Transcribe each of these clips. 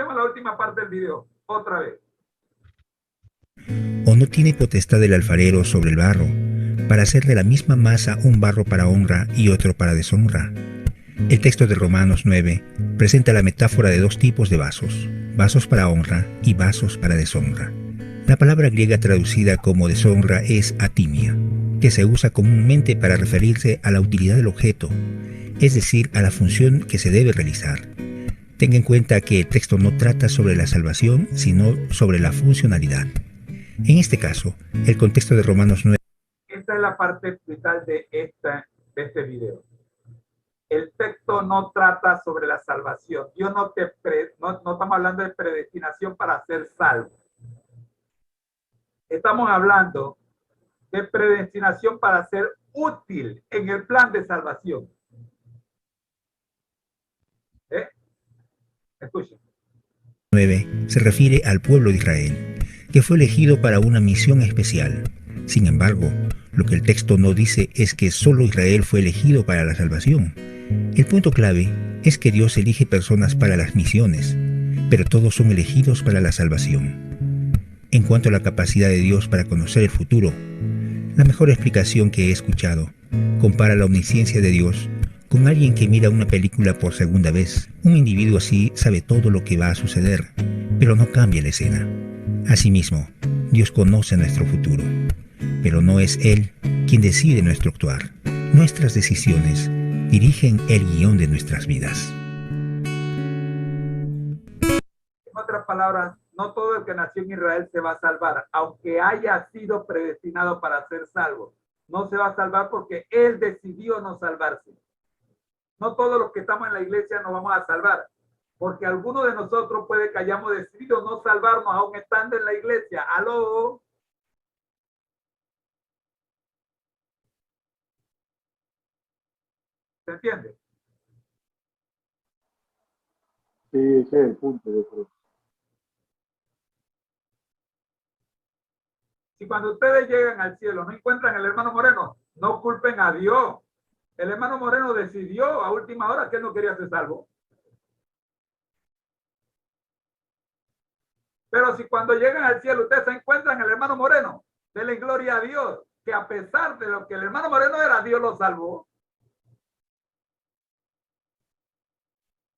Escuchemos la última parte del video, otra vez. ¿O no tiene potestad el alfarero sobre el barro, para hacer de la misma masa un barro para honra y otro para deshonra? El texto de Romanos 9 presenta la metáfora de dos tipos de vasos, vasos para honra y vasos para deshonra. La palabra griega traducida como deshonra es atimia, que se usa comúnmente para referirse a la utilidad del objeto, es decir, a la función que se debe realizar. Tenga en cuenta que el texto no trata sobre la salvación, sino sobre la funcionalidad. En este caso, el contexto de Romanos 9. Esta es la parte vital de este video. El texto no trata sobre la salvación. Dios no estamos hablando de predestinación para ser salvo. Estamos hablando de predestinación para ser útil en el plan de salvación. Escuchen. 9 se refiere al pueblo de Israel, que fue elegido para una misión especial. Sin embargo, lo que el texto no dice es que solo Israel fue elegido para la salvación. El punto clave es que Dios elige personas para las misiones, pero todos son elegidos para la salvación. En cuanto a la capacidad de Dios para conocer el futuro, la mejor explicación que he escuchado compara la omnisciencia de Dios con alguien que mira una película por segunda vez. Un individuo así sabe todo lo que va a suceder, pero no cambia la escena. Asimismo, Dios conoce nuestro futuro, pero no es Él quien decide nuestro actuar. Nuestras decisiones dirigen el guión de nuestras vidas. En otras palabras, no todo el que nació en Israel se va a salvar, aunque haya sido predestinado para ser salvo. No se va a salvar porque Él decidió no salvarse. No todos los que estamos en la iglesia nos vamos a salvar, porque alguno de nosotros puede que hayamos decidido no salvarnos aún estando en la iglesia. ¡Aló! ¿Se entiende? Sí, ese es el punto, yo creo. Si cuando ustedes llegan al cielo no encuentran al hermano Moreno, no culpen a Dios. El hermano Moreno decidió a última hora que él no quería ser salvo. Pero si cuando llegan al cielo ustedes se encuentran al hermano Moreno, denle gloria a Dios, que a pesar de lo que el hermano Moreno era, Dios lo salvó.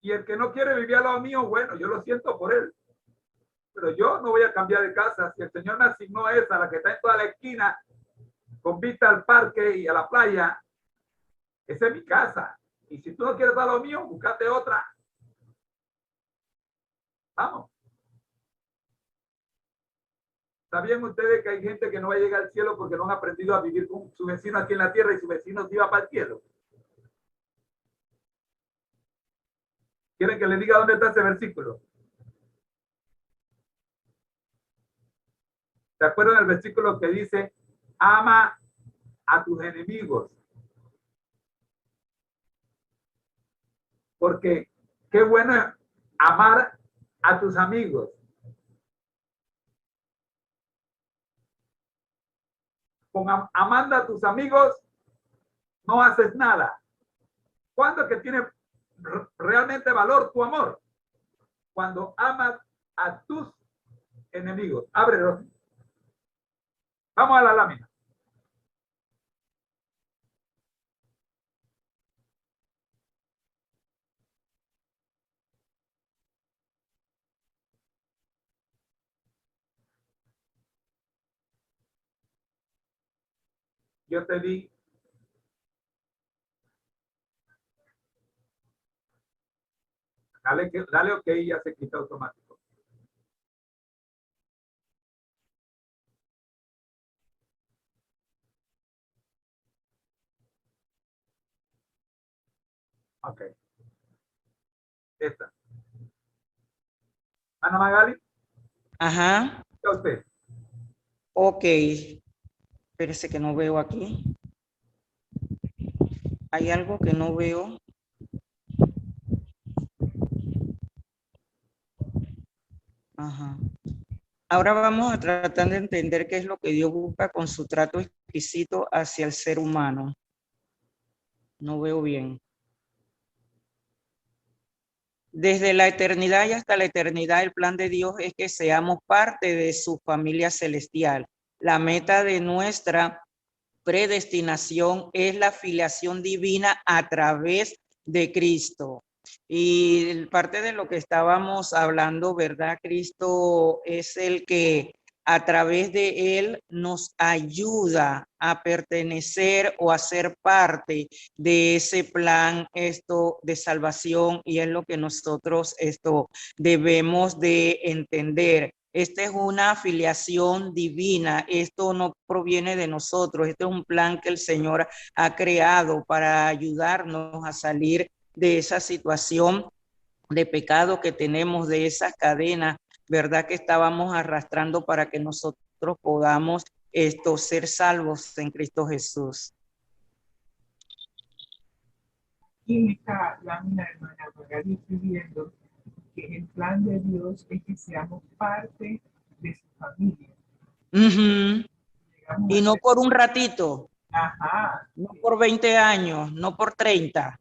Y el que no quiere vivir a lo mío, bueno, yo lo siento por él. Pero yo no voy a cambiar de casa. Si el Señor me asignó esa, la que está en toda la esquina, con vista al parque y a la playa, esa es mi casa. Y si tú no quieres dar lo mío, búscate otra. Vamos. ¿Sabían ustedes que hay gente que no va a llegar al cielo porque no han aprendido a vivir con su vecino aquí en la tierra y su vecino se iba para el cielo? ¿Quieren que les diga dónde está ese versículo? ¿Se acuerdan del versículo que dice, ama a tus enemigos? Porque qué bueno es amar a tus amigos. Con amando a tus amigos no haces nada. ¿Cuándo es que tiene realmente valor tu amor? Cuando amas a tus enemigos. Ábrelo. Vamos a la lámina. Yo te di dale ok y ya se quita automático. Ok. Esta. Ana Magali. Ajá. ¿Qué usted? Ok. Espérese que no veo aquí. Hay algo que no veo. Ajá. Ahora vamos a tratar de entender qué es lo que Dios busca con su trato exquisito hacia el ser humano. No veo bien. Desde la eternidad y hasta la eternidad, el plan de Dios es que seamos parte de su familia celestial. La meta de nuestra predestinación es la filiación divina a través de Cristo. Y parte de lo que estábamos hablando, ¿verdad? Cristo es el que a través de él nos ayuda a pertenecer o a ser parte de ese plan de salvación, y es lo que nosotros debemos de entender. Esta es una afiliación divina, esto no proviene de nosotros, esto es un plan que el Señor ha creado para ayudarnos a salir de esa situación de pecado que tenemos, de esas cadenas, ¿verdad? Que estábamos arrastrando para que nosotros podamos ser salvos en Cristo Jesús. Y en esta lámina, hermana Magali, estoy viendo que el plan de Dios es que seamos parte de su familia. Y no por un ratito, no por 20 años, no por 30,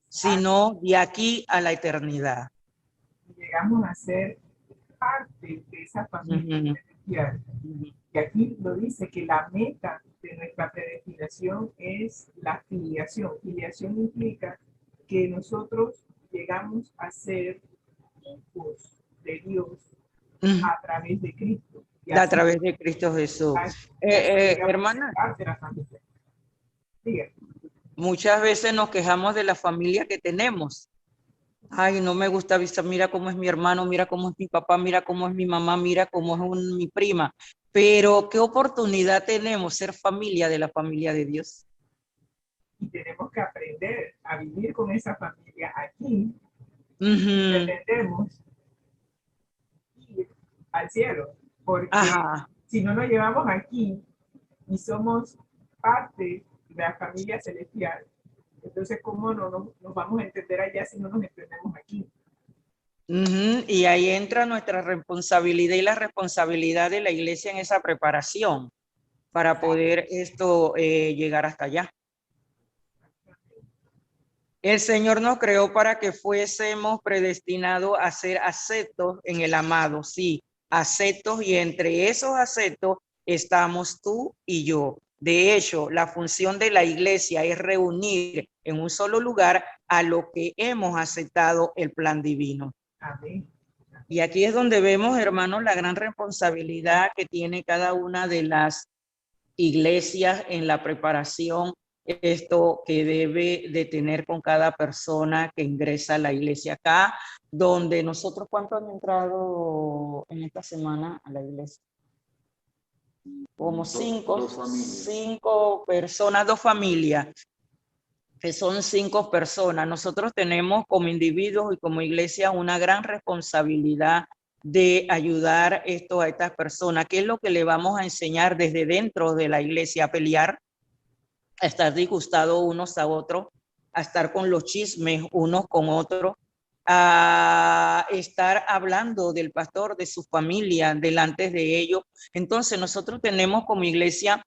sino de aquí a la eternidad. Llegamos a ser parte de esa familia celestial. Y aquí lo dice que la meta de nuestra predestinación es la filiación. Filiación implica que nosotros llegamos a ser hijos de Dios a través de Cristo. A través de Cristo Jesús. Hermana, muchas veces nos quejamos de la familia que tenemos. Ay, no me gusta, mira cómo es mi hermano, mira cómo es mi papá, mira cómo es mi mamá, mira cómo es mi prima. Pero qué oportunidad tenemos ser familia de la familia de Dios. Y tenemos que aprender a vivir con esa familia aquí. Pretendemos ir al cielo, porque si no nos llevamos aquí y somos parte de la familia celestial, entonces ¿cómo no nos vamos a entender allá si no nos entendemos aquí? Y ahí entra nuestra responsabilidad y la responsabilidad de la iglesia en esa preparación para poder llegar hasta allá. El Señor nos creó para que fuésemos predestinados a ser aceptos en el amado, sí, aceptos, y entre esos aceptos estamos tú y yo. De hecho, la función de la iglesia es reunir en un solo lugar a los que hemos aceptado el plan divino. Amén. Y aquí es donde vemos, hermanos, la gran responsabilidad que tiene cada una de las iglesias en la preparación que debe de tener con cada persona que ingresa a la iglesia. Acá, donde nosotros, ¿cuántos han entrado en esta semana a la iglesia? Como cinco personas, 2 familias, que son 5 personas. Nosotros tenemos como individuos y como iglesia una gran responsabilidad de ayudar a estas personas. ¿Qué es lo que le vamos a enseñar desde dentro de la iglesia? A pelear, a estar disgustados unos a otros, a estar con los chismes unos con otros, a estar hablando del pastor, de su familia, delante de ellos. Entonces nosotros tenemos como iglesia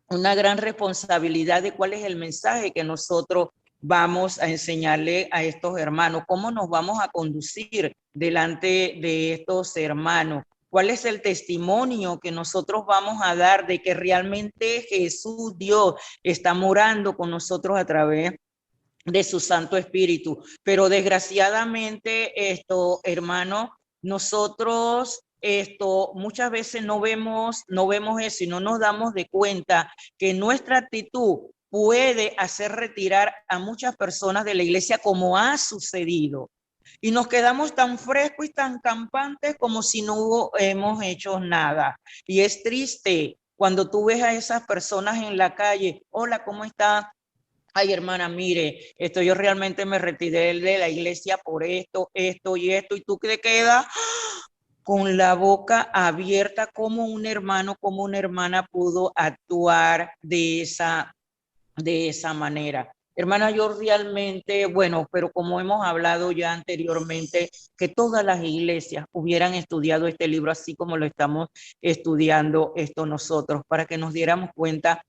una gran responsabilidad de cuál es el mensaje que nosotros vamos a enseñarle a estos hermanos, cómo nos vamos a conducir delante de estos hermanos, cuál es el testimonio que nosotros vamos a dar de que realmente Jesús, Dios, está morando con nosotros a través de su Santo Espíritu. Pero desgraciadamente, hermanos, nosotros muchas veces no vemos eso y no nos damos de cuenta que nuestra actitud puede hacer retirar a muchas personas de la iglesia, como ha sucedido. Y nos quedamos tan frescos y tan campantes como si no hemos hecho nada. Y es triste cuando tú ves a esas personas en la calle. Hola, ¿cómo está? Ay, hermana, mire, yo realmente me retiré de la iglesia por esto y esto, y tú te quedas con la boca abierta, como un hermano, como una hermana pudo actuar de esa manera. Hermana, yo realmente, bueno, pero como hemos hablado ya anteriormente, que todas las iglesias hubieran estudiado este libro así como lo estamos estudiando nosotros, para que nos diéramos cuenta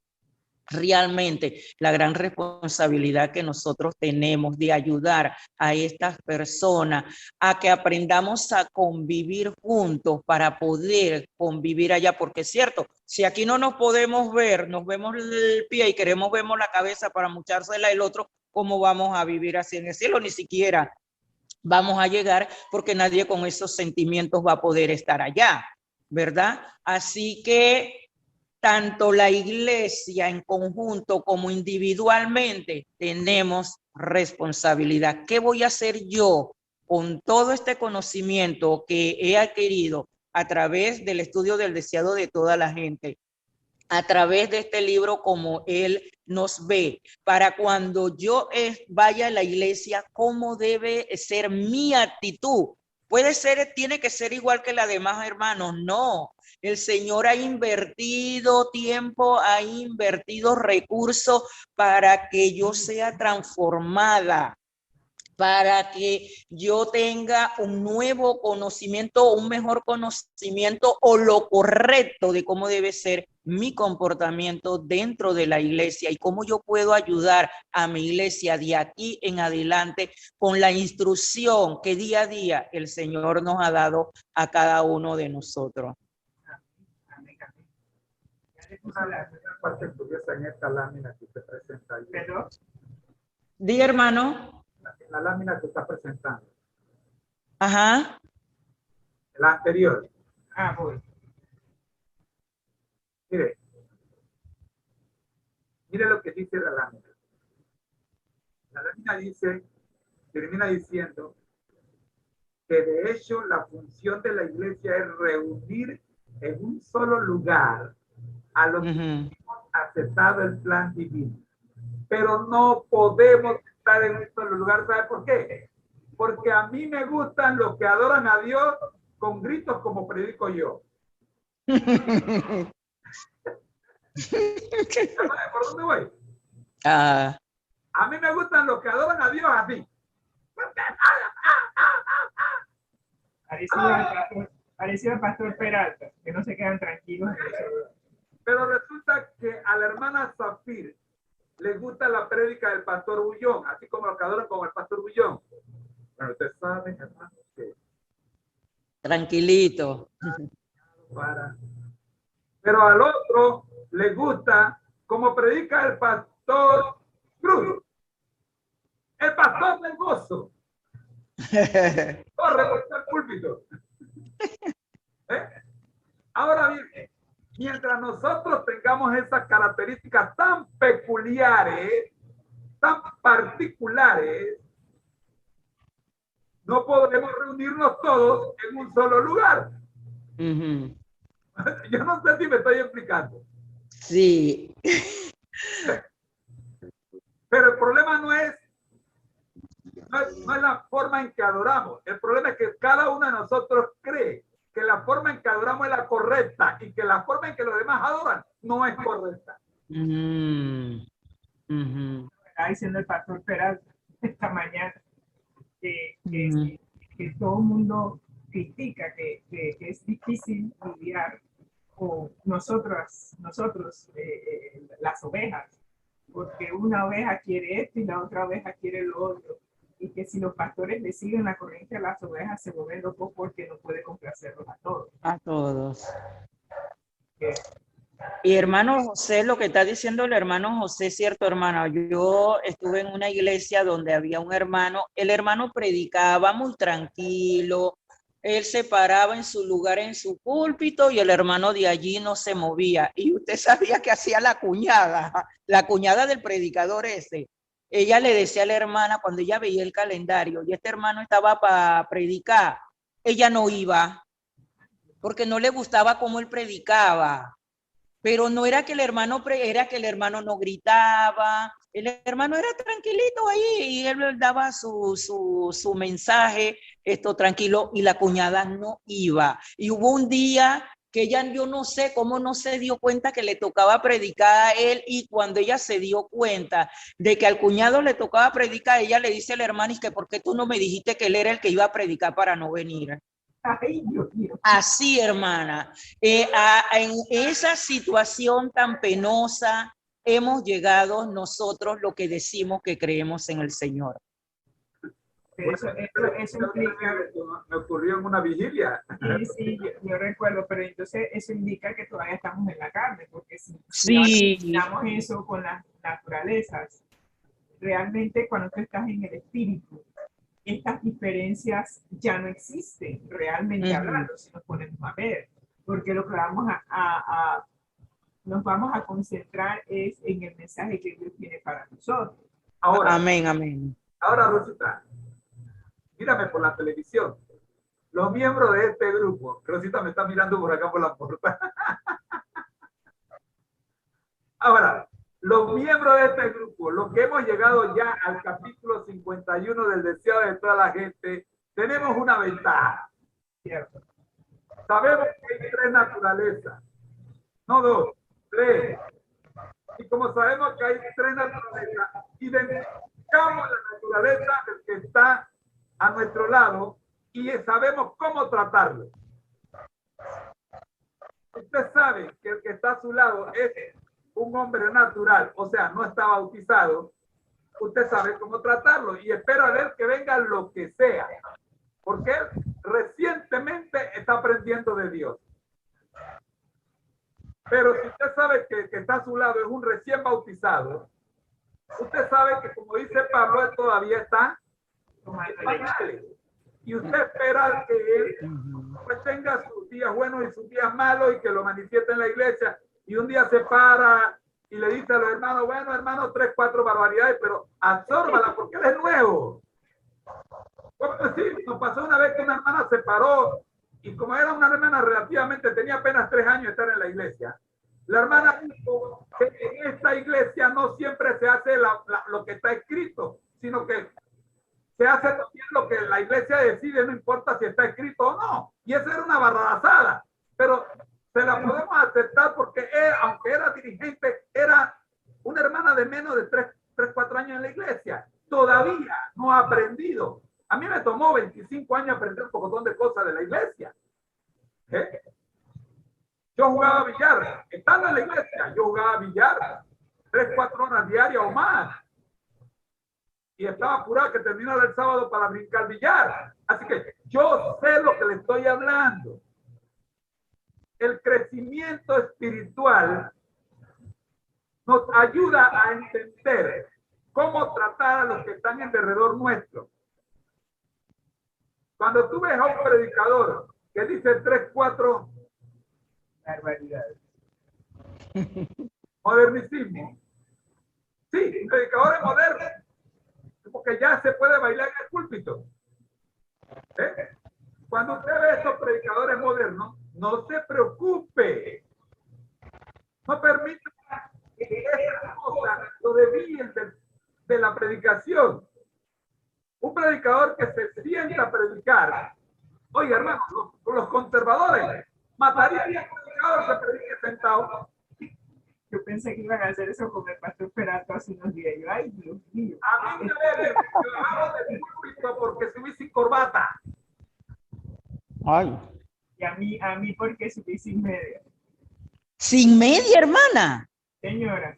realmente la gran responsabilidad que nosotros tenemos de ayudar a estas personas a que aprendamos a convivir juntos para poder convivir allá, porque es cierto, si aquí no nos podemos ver, nos vemos el pie y queremos vemos la cabeza para muchársela el otro, ¿cómo vamos a vivir así en el cielo? Ni siquiera vamos a llegar porque nadie con esos sentimientos va a poder estar allá, ¿verdad? Así que tanto la iglesia en conjunto como individualmente tenemos responsabilidad. ¿Qué voy a hacer yo con todo este conocimiento que he adquirido a través del estudio del deseado de toda la gente? A través de este libro como él nos ve, para cuando yo vaya a la iglesia, cómo debe ser mi actitud. Puede ser, tiene que ser igual que la demás hermanos, no. El Señor ha invertido tiempo, ha invertido recursos para que yo sea transformada, para que yo tenga un nuevo conocimiento, un mejor conocimiento o lo correcto de cómo debe ser mi comportamiento dentro de la iglesia y cómo yo puedo ayudar a mi iglesia de aquí en adelante con la instrucción que día a día el Señor nos ha dado a cada uno de nosotros. Amén, amén. Ya le puse Una parte curiosa en esta lámina que se presenta ahí. Perdón. Di, hermano. La lámina que está presentando. Ajá. La anterior. Voy. Mire lo que dice la lámina. La lámina dice, termina diciendo que de hecho la función de la iglesia es reunir en un solo lugar a los que hemos aceptado el plan divino. Pero no podemos estar en un solo lugar. ¿Sabe por qué? Porque a mí me gustan los que adoran a Dios con gritos como predico yo. ¿Por dónde voy? A mí me gustan los que adoran a Dios así. Parecido al pastor Peralta, que no se quedan tranquilos. Pero resulta que a la hermana Zafir le gusta la prédica del pastor Bullón, así como los que adoran como el pastor Bullón. Bueno, ustedes saben, hermano, que... Tranquilito. Pero al otro le gusta como predica el pastor Cruz, el pastor del gozo. Corre por el púlpito. Ahora bien, mientras nosotros tengamos esas características tan peculiares, tan particulares, no podremos reunirnos todos en un solo lugar. Yo no sé si me estoy explicando. Sí. Pero el problema no es la forma en que adoramos. El problema es que cada uno de nosotros cree que la forma en que adoramos es la correcta y que la forma en que los demás adoran no es correcta. Estaba diciendo el pastor Peralta esta mañana que todo el mundo critica que es difícil lidiar con nosotros las ovejas, porque una oveja quiere esto y la otra oveja quiere lo otro, y que si los pastores le siguen la corriente a las ovejas se vuelven locos porque no puede complacerlos a todos. A todos. Y hermano José, lo que está diciendo el hermano José, cierto, hermano. Yo estuve en una iglesia donde había un hermano, el hermano predicaba muy tranquilo, él se paraba en su lugar, en su púlpito, y el hermano de allí no se movía. Y usted sabía que hacía la cuñada del predicador ese. Ella le decía a la hermana, cuando ella veía el calendario, y este hermano estaba para predicar, ella no iba, porque no le gustaba cómo él predicaba. Pero no era que el hermano, era que el hermano no gritaba, el hermano era tranquilito ahí y él daba su mensaje, tranquilo, y la cuñada no iba. Y hubo un día que ella, yo no sé cómo no se dio cuenta que le tocaba predicar a él, y cuando ella se dio cuenta de que al cuñado le tocaba predicar, ella le dice al hermano, y que ¿por qué tú no me dijiste que él era el que iba a predicar para no venir? Ay, Dios mío. Así, hermana, en esa situación tan penosa, hemos llegado nosotros lo que decimos que creemos en el Señor. Eso implica... Me ocurrió en una vigilia. Sí, yo recuerdo, pero entonces eso indica que todavía estamos en la carne, porque si hacemos eso con las naturalezas, realmente cuando tú estás en el espíritu, estas diferencias ya no existen, realmente hablando, si nos ponemos a ver, porque lo que nos vamos a concentrar es en el mensaje que Dios tiene para nosotros. Ahora, amén, amén. Ahora, Rosita, mírame por la televisión. Los miembros de este grupo, Rosita me está mirando por acá por la puerta. Ahora, los miembros de este grupo, los que hemos llegado ya al capítulo 51 del deseo de toda la gente, tenemos una ventaja. ¿Cierto? Sabemos que hay tres naturalezas, no dos, tres. Y como sabemos que hay tres naturalezas, identificamos la naturaleza del que está a nuestro lado y sabemos cómo tratarlo. Usted sabe que el que está a su lado es un hombre natural, o sea, no está bautizado. Usted sabe cómo tratarlo y espera a ver que venga lo que sea, porque él recientemente está aprendiendo de Dios. Pero si usted sabe que está a su lado es un recién bautizado, usted sabe que, como dice Pablo, él todavía está en pañales. Y usted espera que él pues, tenga sus días buenos y sus días malos y que lo manifieste en la iglesia. Y un día se para y le dice a los hermanos, bueno, hermano, 3, 4 barbaridades, pero absórbala porque él es nuevo. ¿Cómo decir? Nos pasó una vez que una hermana se paró y como era una hermana relativamente, tenía apenas 3 años de estar en la iglesia. La hermana dijo que en esta iglesia no siempre se hace lo que está escrito, sino que se hace también lo que la iglesia decide, no importa si está escrito o no. Y esa era una barrabasada, pero se la podemos aceptar porque él, aunque era dirigente, era una hermana de menos de 3, 4 años en la iglesia. Todavía no ha aprendido. A mí me tomó 25 años aprender un pocotón de cosas de la iglesia. Yo jugaba billar, estando en la iglesia, yo jugaba billar 3, 4 horas diarias o más. Y estaba apurado que terminara el sábado para brincar billar. Así que yo sé lo que le estoy hablando. El crecimiento espiritual nos ayuda a entender cómo tratar a los que están en derredor nuestro. Cuando tú ves a un predicador que dice 3, 4 barbaridades, modernicismo, sí, predicadores modernos, porque ya se puede bailar en el púlpito. Cuando usted ve estos predicadores modernos, no se preocupe. No permita que esa cosa lo desvíen de la predicación. Un predicador que se sienta a predicar, oye hermano, los conservadores matarían a un predicador que predique sentado. Yo pensé que iban a hacer eso con el pastor Perato hace unos días. Yo, ay, Dios mío. A mí me bajamos del púlpito porque subí sin corbata. Ay. Y a mí porque subí sin media. ¿Sin media, hermana? Señora.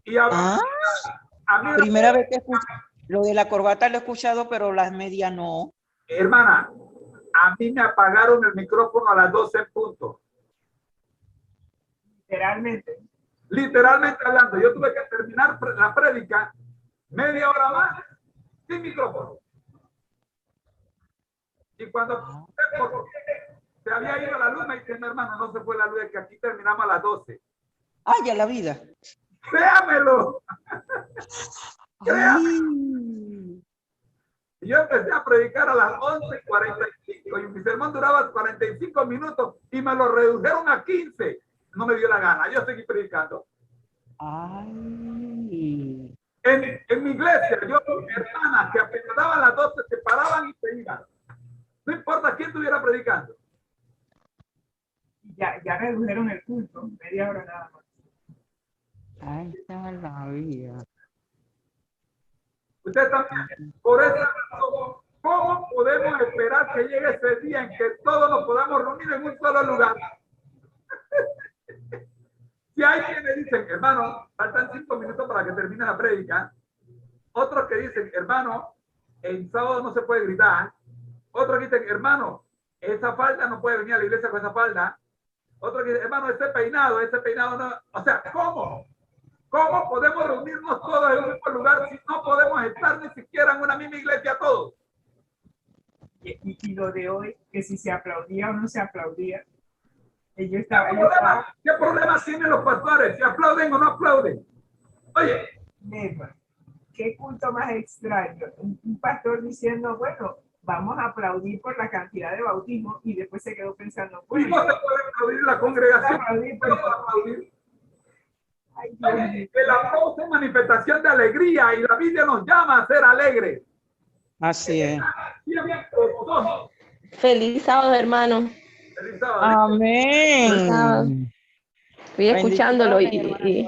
Y a mí primera vez que escucho. Lo de la corbata lo he escuchado, pero las medias no. Hermana, a mí me apagaron el micrófono a las 12 en punto. Literalmente. Literalmente hablando. Yo tuve que terminar la prédica media hora más sin micrófono. Y cuando se había ido la luz, me dice, hermano, no se fue la luz, es que aquí terminamos a las 12. ¡Ay, ya la vida! ¡Créamelo! ¡Créamelo! Y yo empecé a predicar a las 11:45 y mi sermón duraba 45 minutos y me lo redujeron a 15. No me dio la gana, yo seguí predicando. Ay. En mi iglesia, yo, hermanas que apenas daban las 12, se paraban y se iban. No importa quién estuviera predicando. Ya redujeron el culto, media hora nada más. Ay, está la vida. Usted también, por esa razón, ¿cómo podemos esperar que llegue ese día en que todos nos podamos reunir en un solo lugar? Si hay quienes dicen, hermano, faltan 5 minutos para que termine la prédica. Otros que dicen, hermano, el sábado no se puede gritar. Otros que dicen, hermano, esa falda no puede venir a la iglesia con esa falda. Otros que dicen, hermano, ese peinado no. O sea, ¿cómo? ¿Cómo podemos reunirnos todos en un mismo lugar si no podemos estar ni siquiera en una misma iglesia todos? Y lo de hoy, que si se aplaudía o no se aplaudía. ¿Qué problemas tienen los pastores? ¿Si aplauden o no aplauden? Oye. Neva, qué culto más extraño. Un pastor diciendo, bueno, vamos a aplaudir por la cantidad de bautismos y después se quedó pensando, bueno, no se puede aplaudir la congregación. Aplaudir. Ay, Oye, el aplauso es manifestación de alegría y la Biblia nos llama a ser alegres. Así es. Feliz sábado, hermano. Feliz sábado. Amén. Estoy escuchándolo y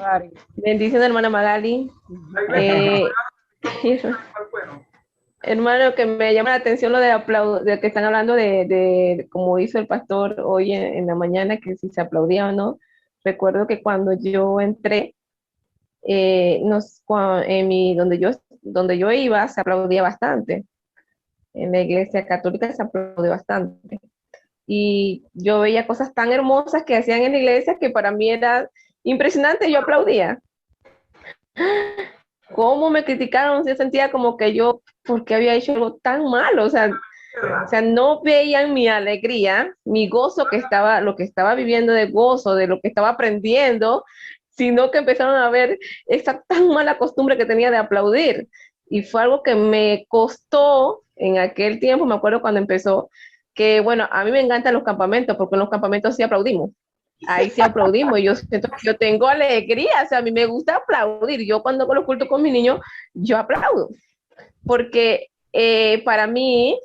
bendición, hermana Magali. Hermano, que me llama la atención lo de que están hablando de como hizo el pastor hoy en la mañana, que si se aplaudía o no. Recuerdo que cuando yo entré, donde yo iba, se aplaudía bastante. En la iglesia católica se aplaude bastante. Y yo veía cosas tan hermosas que hacían en la iglesia que para mí era impresionante, yo aplaudía. ¿Cómo me criticaron? Yo sentía como que yo, porque había hecho algo tan malo, o sea, no veían mi alegría, mi gozo lo que estaba viviendo de gozo, de lo que estaba aprendiendo, sino que empezaron a ver esa tan mala costumbre que tenía de aplaudir. Y fue algo que me costó en aquel tiempo, me acuerdo cuando empezó, que bueno, a mí me encantan los campamentos, porque en los campamentos sí aplaudimos. Ahí sí aplaudimos y yo siento que yo tengo alegría, o sea, a mí me gusta aplaudir. Yo cuando hago los cultos con mi niño, yo aplaudo, porque para mí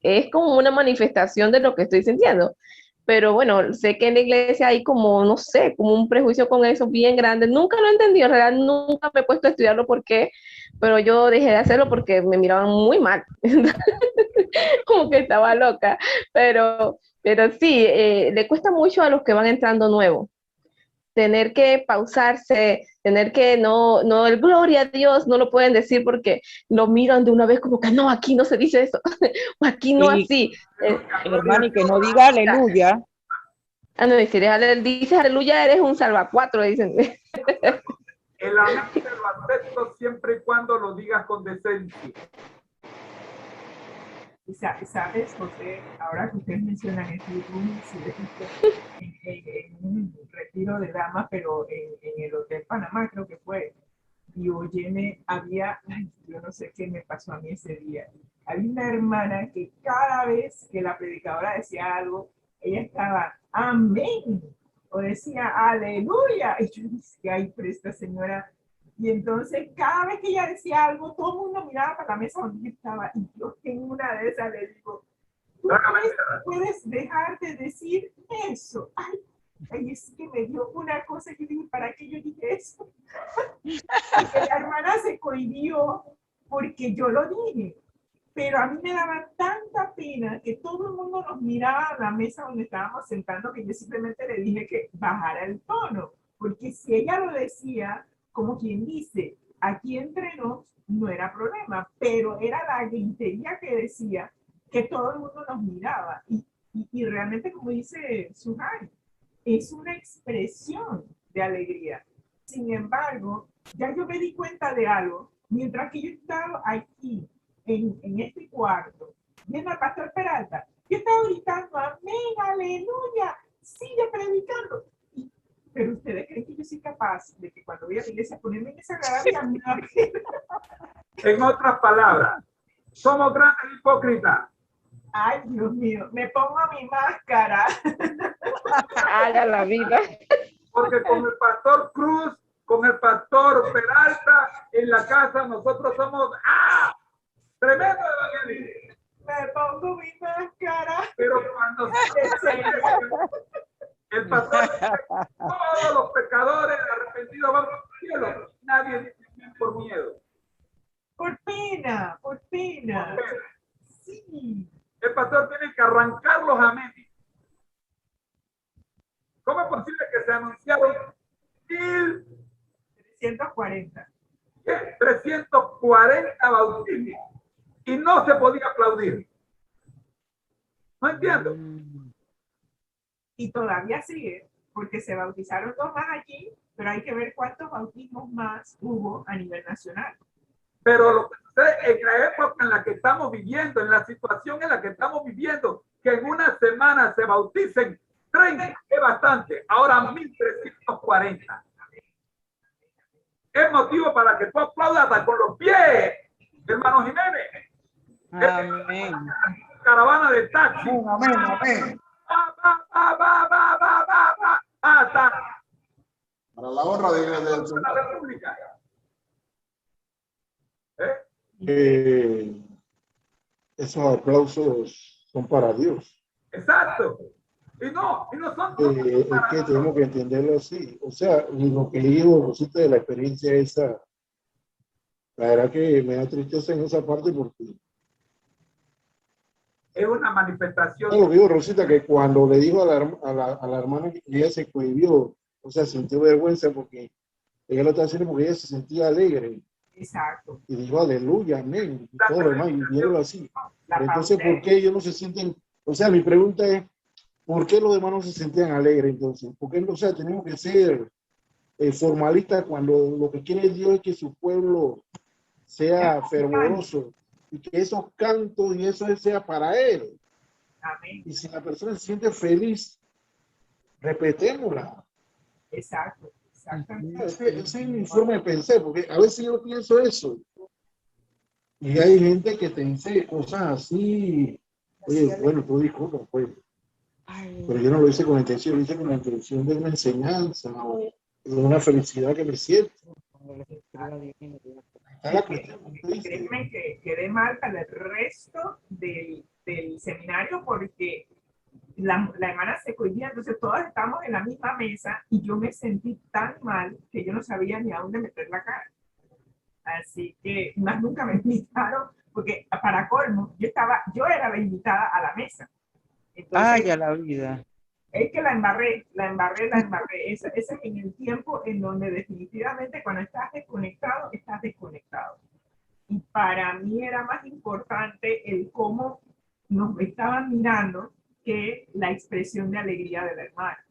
es como una manifestación de lo que estoy sintiendo. Pero bueno, sé que en la iglesia hay como, no sé, como un prejuicio con eso bien grande. Nunca lo he entendido, en realidad nunca me he puesto a estudiarlo por qué, pero yo dejé de hacerlo porque me miraban muy mal, como que estaba loca. Pero sí, le cuesta mucho a los que van entrando nuevos. Tener que pausarse, tener que no, el gloria a Dios no lo pueden decir porque lo miran de una vez como que no, aquí no se dice eso, o aquí no así. Hermano, y que no diga aleluya. No, dices aleluya, eres un salvacuatro, dicen. El amén te lo acepto siempre y cuando lo digas con decencia. ¿Sabes, José? Ahora que ustedes mencionan este en un retiro de damas, pero en el Hotel Panamá creo que fue, y óyeme, yo no sé qué me pasó a mí ese día, había una hermana que cada vez que la predicadora decía algo, ella estaba, amén, o decía, aleluya, y yo decía, ay, pero esta señora. Y entonces, cada vez que ella decía algo, todo el mundo miraba para la mesa donde yo estaba. Y yo en una de esas le digo, ¿tú puedes dejar de decir eso? Ay, es que me dio una cosa que dije, ¿para qué yo dije eso? Porque la hermana se cohibió porque yo lo dije. Pero a mí me daba tanta pena que todo el mundo nos miraba a la mesa donde estábamos sentando que yo simplemente le dije que bajara el tono. Porque si ella lo decía, como quien dice, aquí entre nos no era problema, pero era la gritería que decía que todo el mundo nos miraba. Y realmente, como dice Suhai, es una expresión de alegría. Sin embargo, ya yo me di cuenta de algo, mientras que yo estaba aquí, en este cuarto, viendo al pastor Peralta, yo estaba gritando, amén, aleluya, sigue predicando. Pero ustedes creen que yo soy capaz de que cuando voy a la iglesia ponerme en esa garabia. En otras palabras, somos grandes hipócritas. Ay, Dios mío, me pongo mi máscara. Haga la vida. Porque con el pastor Cruz, con el pastor Peralta, en la casa nosotros somos tremendo evangelista. Me pongo mi máscara. Pero cuando el pastor dice, todos los pecadores arrepentidos van al cielo, nadie dice por miedo. Por pena, por pena. Sí. El pastor tiene que arrancar los amenes. ¿Cómo es posible que se anunciaron 10 340. 340 bautismos y no se podía aplaudir. No entiendo. Y todavía sigue, porque se bautizaron 2 más allí, pero hay que ver cuántos bautismos más hubo a nivel nacional. Pero lo que sucede en la época en la que estamos viviendo, en la situación en la que estamos viviendo, que en una semana se bauticen 30, es bastante. Ahora 1340. Es motivo para que tú aplaudas hasta con los pies, hermano Jiménez. Amén. Caravana de taxi. Amén, amén. Hasta Para la honra de la Señor. República. Esos aplausos son para Dios. Exacto. Y no son Es que tenemos que entenderlo así. O sea, y lo que digo, Rosita, de la experiencia esa, la verdad que me da tristeza en esa parte porque es una manifestación. lo que digo, Rosita, que cuando le digo a la hermana que ella se cohibió, o sea, sintió vergüenza porque ella lo estaba haciendo porque ella se sentía alegre. Exacto. Y dijo, aleluya, amén, y todo lo demás, y viéndolo así. Pero entonces, pausé. ¿por qué ellos no se sienten? O sea, mi pregunta es, ¿por qué los demás no se sentían alegres entonces? ¿Por qué, o sea, tenemos que ser formalistas cuando lo que quiere Dios es que su pueblo sea fervoroso y que esos cantos y eso sea para él? Amén. Y si la persona se siente feliz, respetémosla. Exacto. Exactamente. Esa es mi forma de pensar, porque a veces yo pienso eso. Y hay gente que te dice cosas así. Oye, bueno, tú disculpa, pues. Pero yo no lo hice con la intención, lo hice con la intención de una enseñanza o de una felicidad que me siento. Créeme que quedé mal para el resto del seminario porque la hermana se cohibía, entonces todos estamos en la misma mesa y yo me sentí tan mal que yo no sabía ni a dónde meter la cara. Así que más nunca me invitaron porque para colmo yo era la invitada a la mesa. Entonces, Ay, a la vida. es que la embarré. Ese es en el tiempo en donde definitivamente cuando estás desconectado, estás desconectado. Y para mí era más importante el cómo nos estaban mirando que la expresión de alegría de la hermana.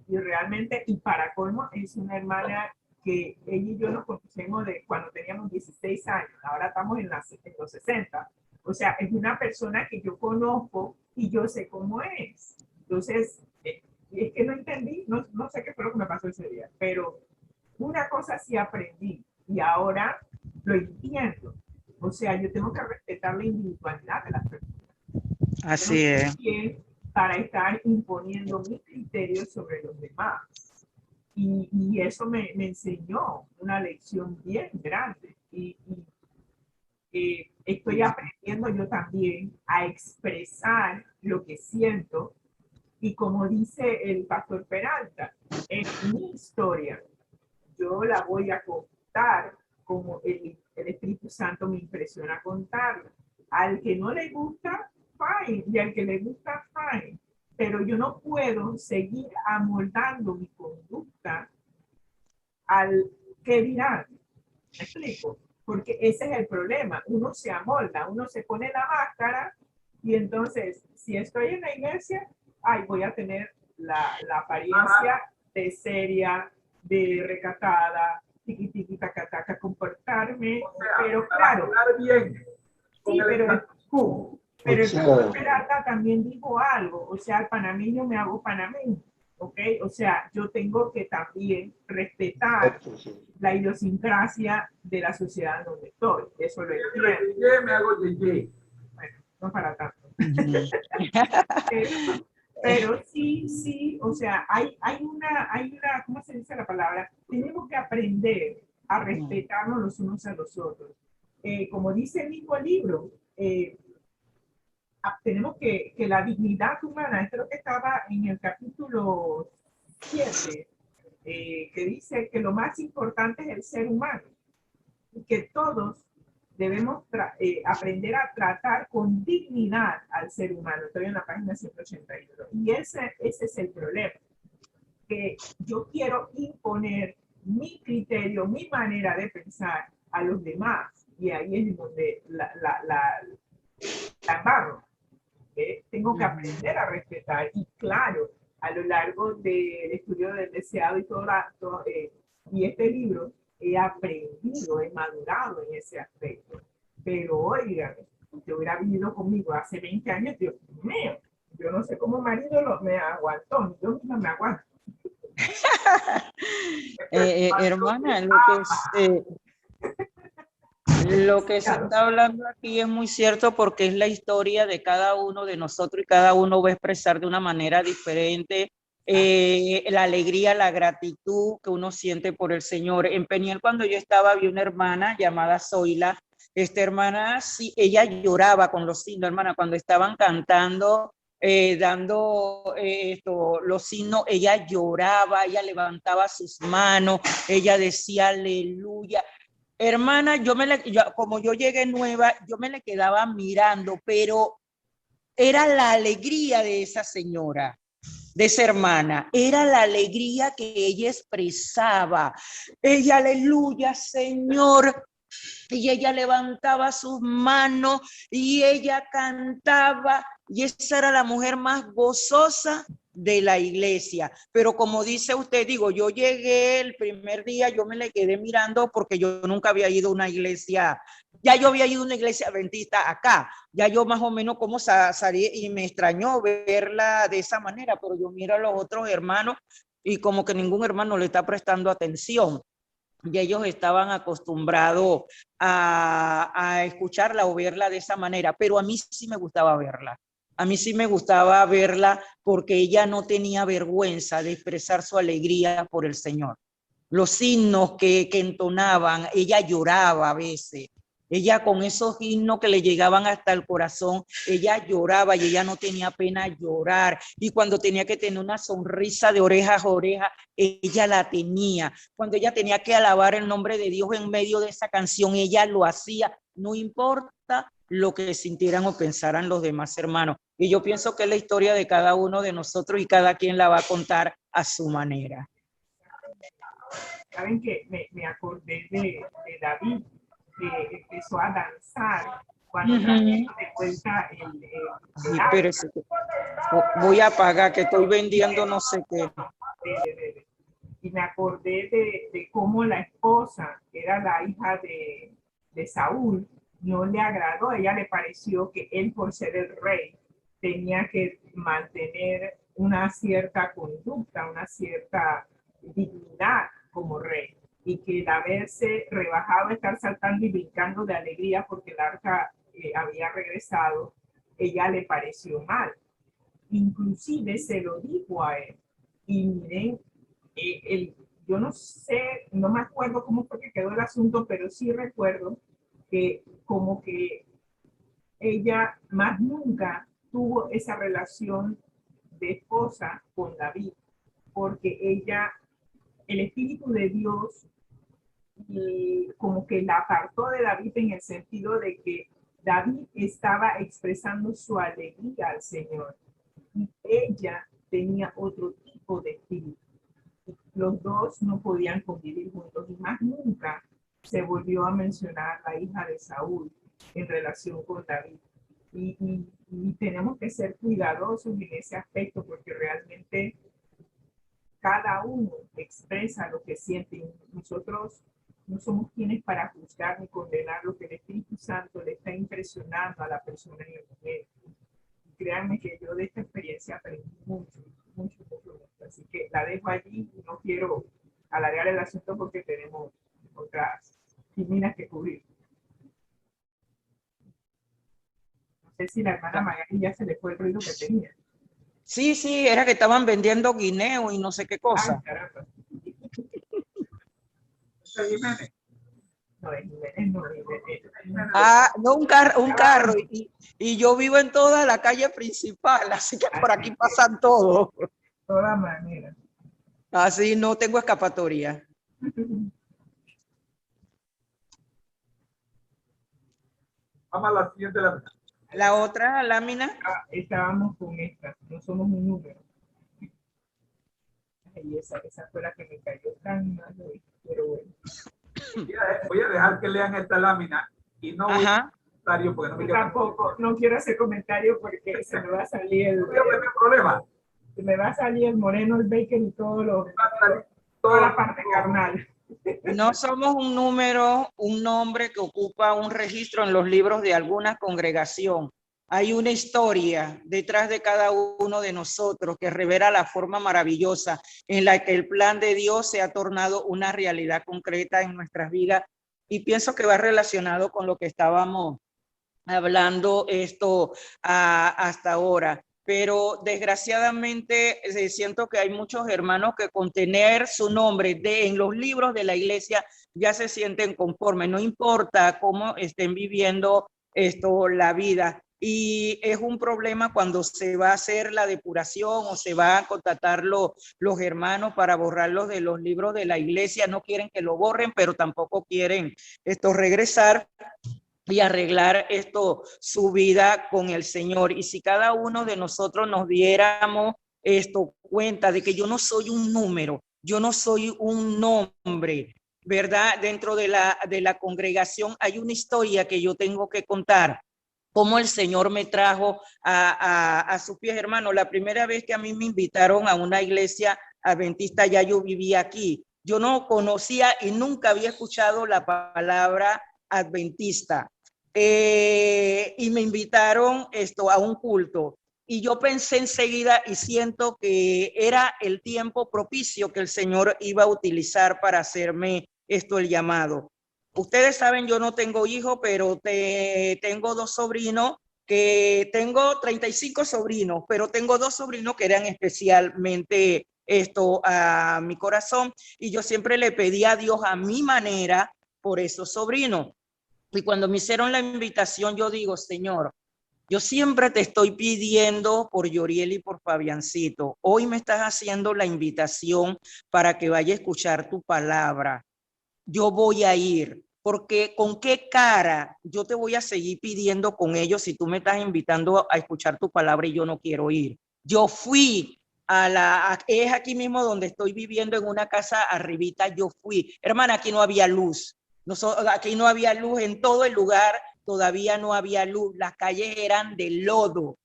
Y realmente, y para colmo, es una hermana que ella y yo nos conocemos de cuando teníamos 16 años, ahora estamos en los 60. O sea, es una persona que yo conozco y yo sé cómo es. Entonces, es que no entendí, no sé qué fue lo que me pasó ese día, pero una cosa sí aprendí y ahora lo entiendo. O sea, yo tengo que respetar la individualidad de las personas. Así es. Para estar imponiendo mis criterios sobre los demás. Y eso me enseñó una lección bien grande. Y estoy aprendiendo yo también a expresar lo que siento. Y como dice el pastor Peralta, es mi historia. Yo la voy a contar como el Espíritu Santo me impresiona contarla. Al que no le gusta, fine. Y al que le gusta, fine. Pero yo no puedo seguir amoldando mi conducta al que dirán. ¿Me explico? Porque ese es el problema. Uno se amolda, uno se pone la máscara y entonces, si estoy en la iglesia, voy a tener la apariencia de seria, de recatada, tiqui tiqui taca taca, comportarme, pero claro. Bien. Sí, pero el pastor Peralta también dijo algo, o sea, al panameño me hago panameño, ¿ok? O sea, yo tengo que también respetar la idiosincrasia de la sociedad en donde estoy, eso lo entiendo. Me hago yeye. Bueno, no para tanto. Pero sí, o sea, hay una, ¿cómo se dice la palabra? Tenemos que aprender a respetarnos los unos a los otros. Como dice el mismo libro, tenemos que la dignidad humana, esto es lo que estaba en el capítulo 7, que dice que lo más importante es el ser humano y que todos debemos aprender a tratar con dignidad al ser humano. Estoy en la página 181. Y ese es el problema, que yo quiero imponer mi criterio, mi manera de pensar a los demás. Y ahí es donde la embarro. Tengo que aprender a respetar. Y claro, a lo largo del estudio del deseado y y este libro, he aprendido, he madurado en ese aspecto. Pero oigan, si te hubiera vivido conmigo hace 20 años, Dios mío, yo no sé cómo marido me aguantó, ni yo misma me aguanto. Hermana, lo que se está hablando aquí es muy cierto porque es la historia de cada uno de nosotros y cada uno va a expresar de una manera diferente la alegría, la gratitud que uno siente por el Señor. En Peniel, cuando yo estaba, vi una hermana llamada Zoila. Esta hermana, sí, ella lloraba con los signos, hermana, cuando estaban cantando, dando los signos, ella lloraba, ella levantaba sus manos, ella decía aleluya. Hermana, como yo llegué nueva, yo me le quedaba mirando, pero era la alegría de esa señora, de esa hermana, era la alegría que ella expresaba. Ella, aleluya, Señor. Y ella levantaba sus manos y ella cantaba, y esa era la mujer más gozosa de la iglesia. Pero como dice usted, digo, yo llegué el primer día, yo me le quedé mirando porque yo nunca había ido a una iglesia, ya yo había ido a una iglesia adventista acá, ya yo más o menos como salí y me extrañó verla de esa manera, pero yo miro a los otros hermanos y como que ningún hermano le está prestando atención. Y ellos estaban acostumbrados a escucharla o verla de esa manera, pero a mí sí me gustaba verla. A mí sí me gustaba verla porque ella no tenía vergüenza de expresar su alegría por el Señor. Los himnos que entonaban, ella lloraba a veces. Ella con esos himnos que le llegaban hasta el corazón, ella lloraba y ella no tenía pena llorar. Y cuando tenía que tener una sonrisa de oreja a oreja, ella la tenía. Cuando ella tenía que alabar el nombre de Dios en medio de esa canción, ella lo hacía. No importa lo que sintieran o pensaran los demás hermanos. Y yo pienso que es la historia de cada uno de nosotros y cada quien la va a contar a su manera. Saben que me acordé de David, que empezó a danzar cuando trajeron de vuelta el pero voy a pagar, que estoy vendiendo no sé qué. Y me acordé de cómo la esposa, que era la hija de Saúl, no le agradó. A ella le pareció que él, por ser el rey, tenía que mantener una cierta conducta, una cierta dignidad como rey, y que el haberse rebajado, estar saltando y brincando de alegría porque el arca había regresado, ella le pareció mal. Inclusive se lo dijo a él. Y miren, yo no sé, no me acuerdo cómo fue que quedó el asunto, pero sí recuerdo que como que ella más nunca tuvo esa relación de esposa con David, porque ella, el Espíritu de Dios, como que la apartó de David en el sentido de que David estaba expresando su alegría al Señor y ella tenía otro tipo de espíritu. Los dos no podían convivir juntos y más nunca se volvió a mencionar la hija de Saúl en relación con David. Y tenemos que ser cuidadosos en ese aspecto porque realmente cada uno expresa lo que siente. Nosotros no somos quienes para juzgar ni condenar lo que el Espíritu Santo le está impresionando a la persona en el momento. Créanme que yo de esta experiencia aprendí mucho. Así que la dejo allí y no quiero alargar el asunto porque tenemos otras minas que cubrir. No sé si la hermana Magali ya se le fue el ruido que tenía. Sí, sí, era que estaban vendiendo guineo y no sé qué cosa. Ay, caramba. No, un carro y yo vivo en toda la calle principal, así que por aquí pasan todos. De todas maneras. Así no tengo escapatoria. Vamos a la siguiente lámina. La otra lámina. Estábamos con esta, no somos un número. y esa fue la que me cayó tan mal hoy, pero bueno. Voy a dejar que lean esta lámina y no voy a comentario porque no me Yo tampoco, no quiero hacer comentario porque se me va a salir el problema. Se me va a salir el moreno, el bacon y toda la parte carnal. No somos un número, un nombre que ocupa un registro en los libros de alguna congregación. Hay una historia detrás de cada uno de nosotros que revela la forma maravillosa en la que el plan de Dios se ha tornado una realidad concreta en nuestras vidas. Y pienso que va relacionado con lo que estábamos hablando hasta ahora. Pero desgraciadamente siento que hay muchos hermanos que con tener su nombre en los libros de la iglesia ya se sienten conformes, no importa cómo estén viviendo la vida. Y es un problema cuando se va a hacer la depuración o se va a contactar los hermanos para borrarlos de los libros de la iglesia. No quieren que lo borren, pero tampoco quieren regresar y arreglar su vida con el Señor. Y si cada uno de nosotros nos diéramos cuenta de que yo no soy un número, yo no soy un nombre, ¿verdad? Dentro de la congregación hay una historia que yo tengo que contar. Cómo el Señor me trajo a sus pies, hermano. La primera vez que a mí me invitaron a una iglesia adventista, ya yo vivía aquí. Yo no conocía y nunca había escuchado la palabra adventista. Y me invitaron a un culto. Y yo pensé enseguida y siento que era el tiempo propicio que el Señor iba a utilizar para hacerme el llamado. Ustedes saben, yo no tengo hijos, pero tengo dos sobrinos, que tengo 35 sobrinos, pero tengo dos sobrinos que eran especialmente a mi corazón. Y yo siempre le pedí a Dios a mi manera por esos sobrinos. Y cuando me hicieron la invitación, yo digo, Señor, yo siempre te estoy pidiendo por Yoriel y por Fabiancito. Hoy me estás haciendo la invitación para que vaya a escuchar tu palabra. Yo voy a ir, porque ¿con qué cara yo te voy a seguir pidiendo con ellos si tú me estás invitando a escuchar tu palabra y yo no quiero ir? Yo fui es aquí mismo donde estoy viviendo en una casa arribita, yo fui. Hermana, aquí no había luz. Aquí no había luz en todo el lugar, todavía no había luz, las calles eran de lodo,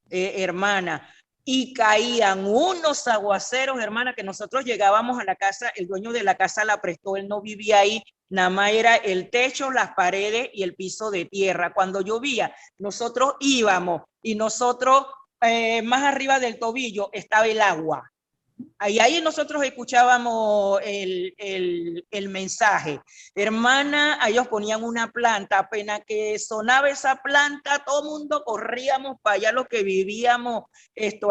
hermana, y caían unos aguaceros, hermana, que nosotros llegábamos a la casa, el dueño de la casa la prestó, él no vivía ahí, nada más era el techo, las paredes y el piso de tierra. Cuando llovía, nosotros íbamos y nosotros, más arriba del tobillo estaba el agua. Ahí nosotros escuchábamos el mensaje. Hermana, ellos ponían una planta, apenas que sonaba esa planta, todo el mundo corríamos para allá, los que vivíamos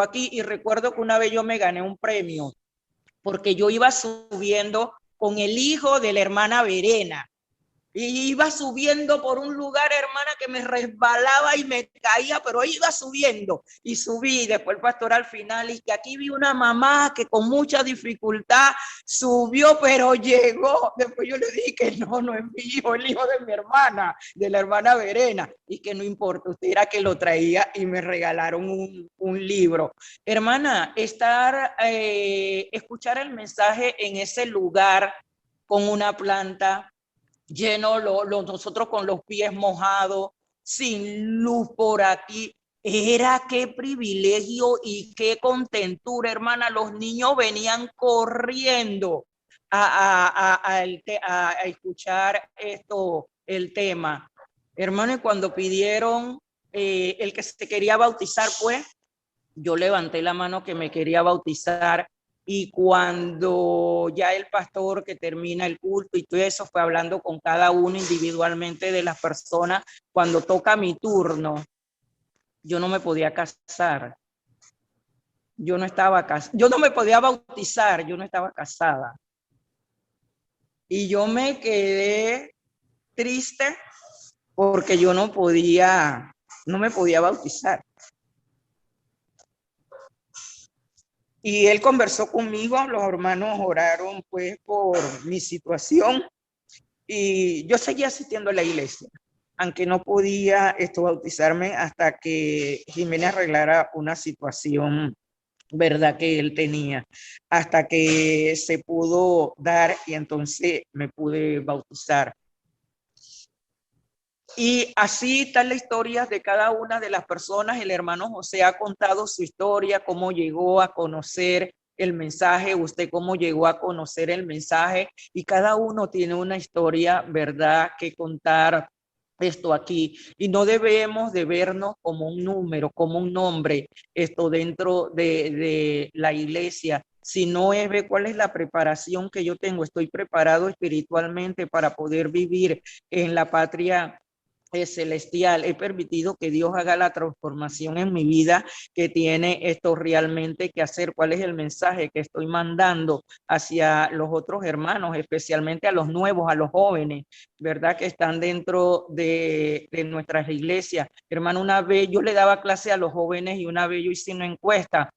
aquí. Y recuerdo que una vez yo me gané un premio, porque yo iba subiendo con el hijo de la hermana Verena. Y iba subiendo por un lugar, hermana, que me resbalaba y me caía, pero iba subiendo y subí. Después el pastor al final, y que aquí vi una mamá que con mucha dificultad subió, pero llegó. Después yo le dije que no es mi hijo, el hijo de mi hermana, de la hermana Verena, y que no importa, usted era que lo traía y me regalaron un libro. Hermana, escuchar el mensaje en ese lugar con una planta, lleno, nosotros con los pies mojados, sin luz por aquí. Era qué privilegio y qué contentura, hermana. Los niños venían corriendo a escuchar el tema. Hermano, y cuando pidieron el que se quería bautizar, pues, yo levanté la mano que me quería bautizar. Y cuando ya el pastor que termina el culto y todo eso fue hablando con cada uno individualmente de las personas, cuando toca mi turno, yo no me podía casar. Yo no me podía bautizar, yo no estaba casada. Y yo me quedé triste porque yo no me podía bautizar. Y él conversó conmigo, los hermanos oraron pues por mi situación y yo seguía asistiendo a la iglesia, aunque no podía bautizarme hasta que Jiménez arreglara una situación ¿verdad? Que él tenía, hasta que se pudo dar y entonces me pude bautizar. Y así está la historia de cada una de las personas. El hermano José ha contado su historia, cómo llegó a conocer el mensaje, usted cómo llegó a conocer el mensaje, y cada uno tiene una historia, ¿verdad?, que contar esto aquí. Y no debemos de vernos como un número, como un nombre, esto dentro de la iglesia, sino es ver cuál es la preparación que yo tengo. Estoy preparado espiritualmente para poder vivir en la patria celestial. He permitido que Dios haga la transformación en mi vida, que tiene esto realmente que hacer. ¿Cuál es el mensaje que estoy mandando hacia los otros hermanos, especialmente a los nuevos, a los jóvenes, verdad, que están dentro de nuestras iglesias? Hermano, una vez yo le daba clase a los jóvenes y una vez yo hice una encuesta.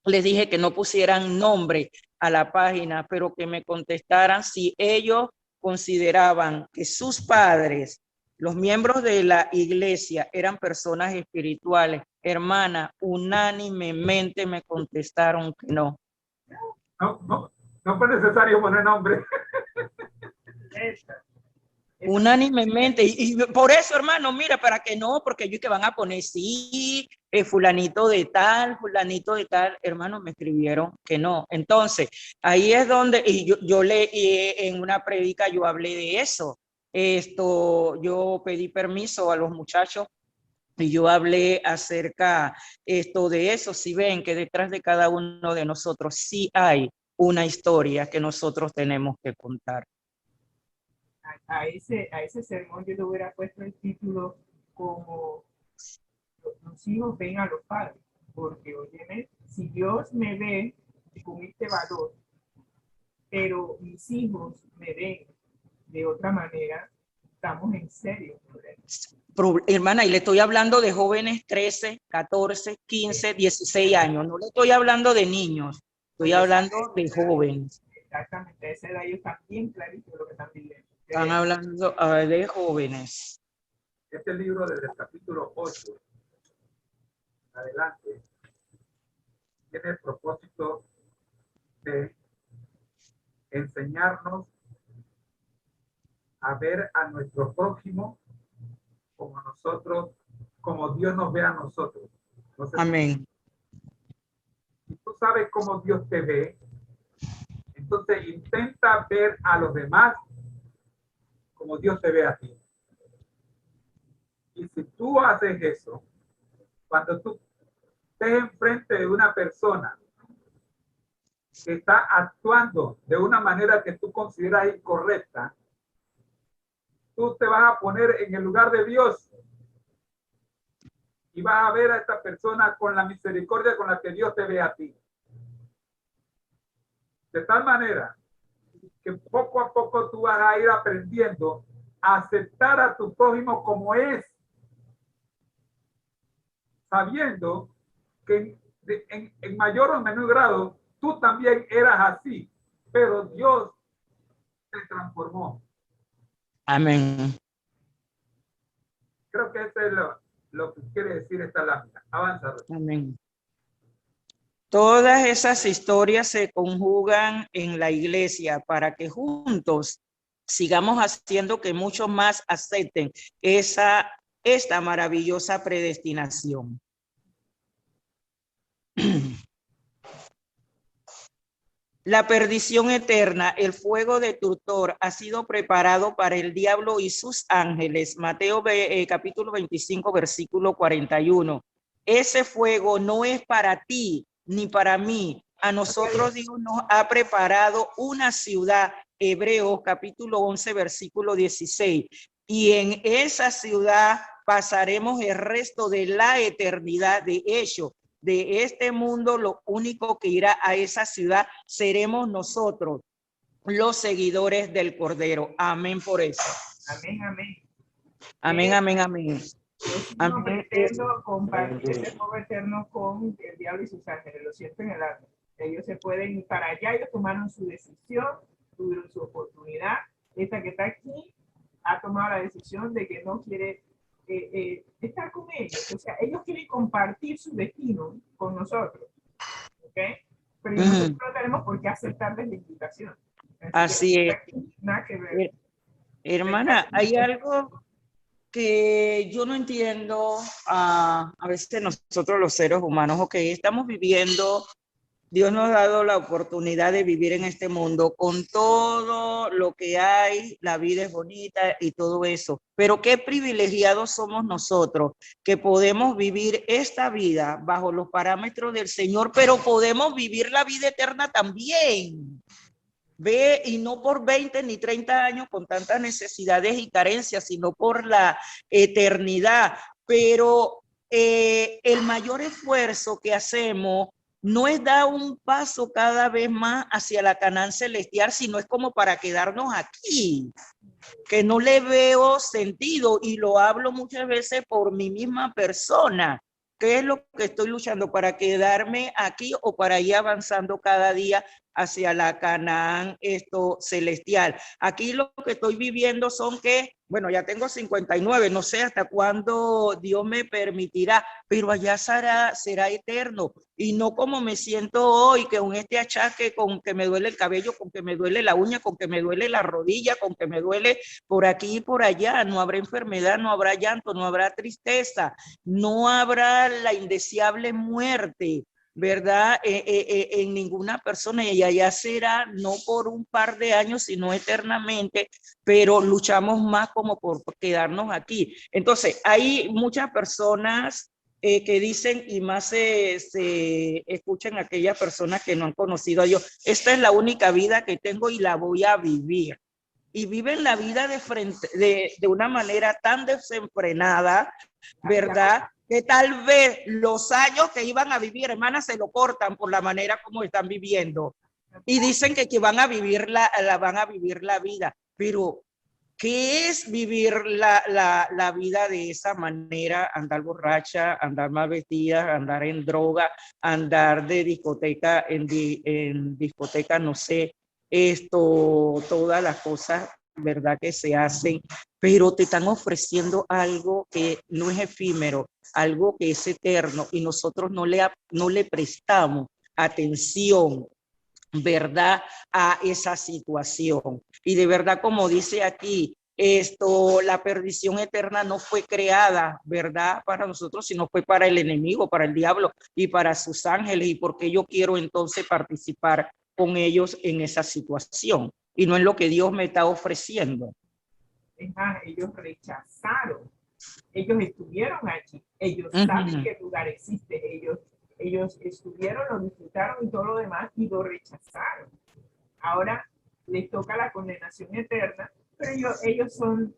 Les dije que no pusieran nombre a la página, pero que me contestaran si ellos consideraban que sus padres, los miembros de la iglesia, eran personas espirituales. Hermana, unánimemente me contestaron que no. No fue necesario poner nombre. Unánimemente, y por eso, hermano, mira, para que no, porque ellos que van a poner, sí, fulanito de tal, hermano, me escribieron que no. Entonces, ahí es donde, y yo leí en una predica, yo hablé de eso. Yo pedí permiso a los muchachos y yo hablé acerca de eso. Si ven que detrás de cada uno de nosotros sí hay una historia que nosotros tenemos que contar. A ese sermón yo le hubiera puesto el título como los hijos ven a los padres, porque óyeme, si Dios me ve con este valor, pero mis hijos me ven de otra manera, estamos en serio problemas. Hermana, y le estoy hablando de jóvenes 13, 14, 15, 16 años, no le estoy hablando de niños, estoy hablando de jóvenes. Exactamente, a esa edad ellos están bien claritos lo que están viviendo. Están hablando de jóvenes. Este libro desde el capítulo 8 adelante tiene el propósito de enseñarnos a ver a nuestro prójimo como nosotros, como Dios nos ve a nosotros. Entonces, amén. Si tú sabes cómo Dios te ve, entonces intenta ver a los demás como Dios te ve a ti. Y si tú haces eso, cuando tú estés enfrente de una persona que está actuando de una manera que tú consideras incorrecta, tú te vas a poner en el lugar de Dios y vas a ver a esta persona con la misericordia con la que Dios te ve a ti. De tal manera que poco a poco tú vas a ir aprendiendo a aceptar a tu prójimo como es, sabiendo que en mayor o menor grado tú también eras así, pero Dios te transformó. Amén. Creo que eso es lo que quiere decir esta lámina. Avanza. Amén. Todas esas historias se conjugan en la iglesia para que juntos sigamos haciendo que muchos más acepten esta maravillosa predestinación. La perdición eterna, el fuego de Turtor, ha sido preparado para el diablo y sus ángeles. Mateo capítulo 25, versículo 41. Ese fuego no es para ti ni para mí. A nosotros Dios nos ha preparado una ciudad. Hebreos capítulo 11, versículo 16. Y en esa ciudad pasaremos el resto de la eternidad. De hecho, de este mundo, lo único que irá a esa ciudad seremos nosotros, los seguidores del Cordero. Amén por eso. Amén, amén. Amén, amén, amén. Amén. Compartir ese fuego eterno con el diablo y sus ángeles, lo siento en el alma. Ellos se pueden ir para allá, ellos tomaron su decisión, tuvieron su oportunidad. Esta que está aquí ha tomado la decisión de que no quiere estar con ellos. O sea, ellos quieren compartir su destino con nosotros. ¿ok? Pero nosotros no tenemos por qué aceptarles la invitación. Así es. Nada que ver. Hermana, hay algo que yo no entiendo, a veces nosotros los seres humanos, ok, estamos viviendo, Dios nos ha dado la oportunidad de vivir en este mundo con todo lo que hay, la vida es bonita y todo eso, pero qué privilegiados somos nosotros que podemos vivir esta vida bajo los parámetros del Señor, pero podemos vivir la vida eterna también. Ve, y no por 20 ni 30 años con tantas necesidades y carencias, sino por la eternidad. Pero el mayor esfuerzo que hacemos no es dar un paso cada vez más hacia la Canaán celestial, sino es como para quedarnos aquí, que no le veo sentido, y lo hablo muchas veces por mi misma persona. ¿Qué es lo que estoy luchando? ¿Para quedarme aquí o para ir avanzando cada día hacia la Canaán celestial? Aquí lo que estoy viviendo son que, bueno, ya tengo 59, no sé hasta cuándo Dios me permitirá, pero allá será eterno. Y no como me siento hoy, que con este achaque, con que me duele el cabello, con que me duele la uña, con que me duele la rodilla, con que me duele por aquí y por allá. No habrá enfermedad, no habrá llanto, no habrá tristeza, no habrá la indeseable muerte, ¿verdad? En ninguna persona, y allá será no por un par de años, sino eternamente, pero luchamos más como por quedarnos aquí. Entonces, hay muchas personas que dicen, y más se escuchan aquellas personas que no han conocido a Dios, esta es la única vida que tengo y la voy a vivir. Y viven la vida de una manera tan desenfrenada, ¿verdad? Que tal vez los años que iban a vivir, hermanas, se lo cortan por la manera como están viviendo. Y dicen que van a vivir van a vivir la vida. Pero, ¿qué es vivir la vida de esa manera? Andar borracha, andar mal vestida, andar en droga, andar de discoteca en discoteca, no sé, todas las cosas, ¿verdad? Que se hacen, pero te están ofreciendo algo que no es efímero, algo que es eterno, y nosotros no le prestamos atención, ¿verdad? A esa situación. Y de verdad, como dice aquí, la perdición eterna no fue creada, ¿verdad? Para nosotros, sino fue para el enemigo, para el diablo y para sus ángeles. Y porque yo quiero entonces participar con ellos en esa situación y no en lo que Dios me está ofreciendo. Es más, ellos rechazaron, ellos estuvieron allí, ellos saben que el lugar existe, ellos estuvieron, lo disfrutaron y todo lo demás, y lo rechazaron. Ahora les toca la condenación eterna, pero ellos son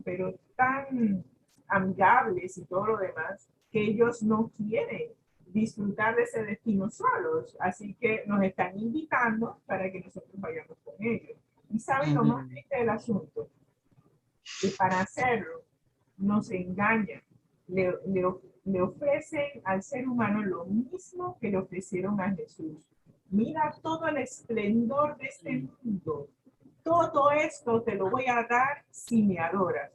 pero tan amigables y todo lo demás, que ellos no quieren disfrutar de ese destino solos, así que nos están invitando para que nosotros vayamos con ellos. Y saben lo más triste del asunto, que para hacerlo nos engañan, le ofrecen al ser humano lo mismo que le ofrecieron a Jesús. Mira todo el esplendor de este mundo, todo esto te lo voy a dar si me adoras.